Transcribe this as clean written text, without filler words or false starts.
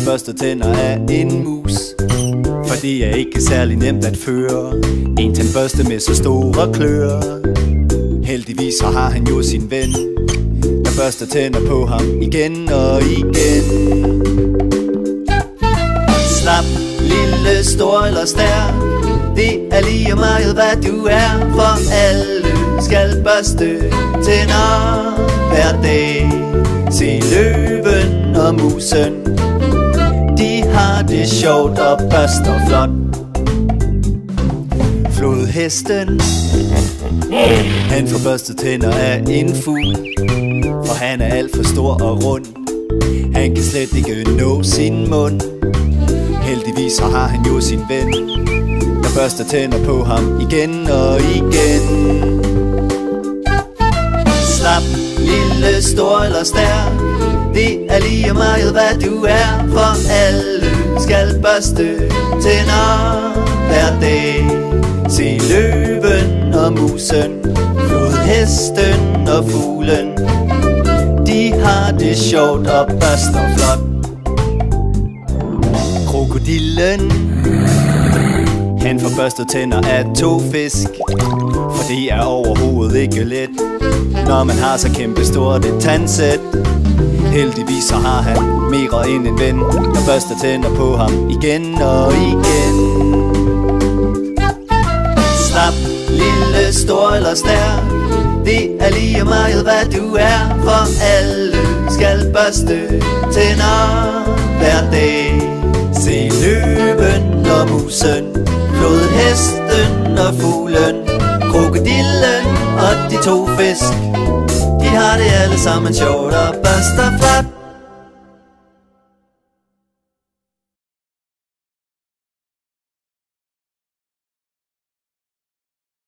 børstet tænder af en mus, for det er ikke særlig nemt at føre en tandbørste med så store kløer. Heldigvis så har han jo sin ven, der børster tænder på ham igen og igen. Slap, lille, stor eller stærk, det er lige meget hvad du er, for alle skal børste tænder hver dag. Se løven og musen, de har det sjovt og børster flot. Flodhesten, han får børstet tænder af en fugl, for han er alt for stor og rund. Han kan slet ikke nå sin mund. Heldigvis så har han jo sin ven, der børster tænder på ham igen og igen. Slap, lille, stor eller stærk, det er lige meget hvad du er, for alle skal børste tænder hver dag. Se løven og musen, flodhesten og fuglen, de har det sjovt og børster flot. Krokodillen, han får børstet tænder af 2 fisk, for det er overhovedet ikke let, når man har så kæmpe stort et tandsæt. Heldigvis så har han mere end en ven, der børster tænder på ham igen og igen. Slap, lille, stor eller stærk, det er lige meget hvad du er, for alle skal børste tænder hver dag. Se løven og musen, flodhesten og fuglen, krokodillen og de 2 fisk, de har det alle sammen sjovt og børster flot.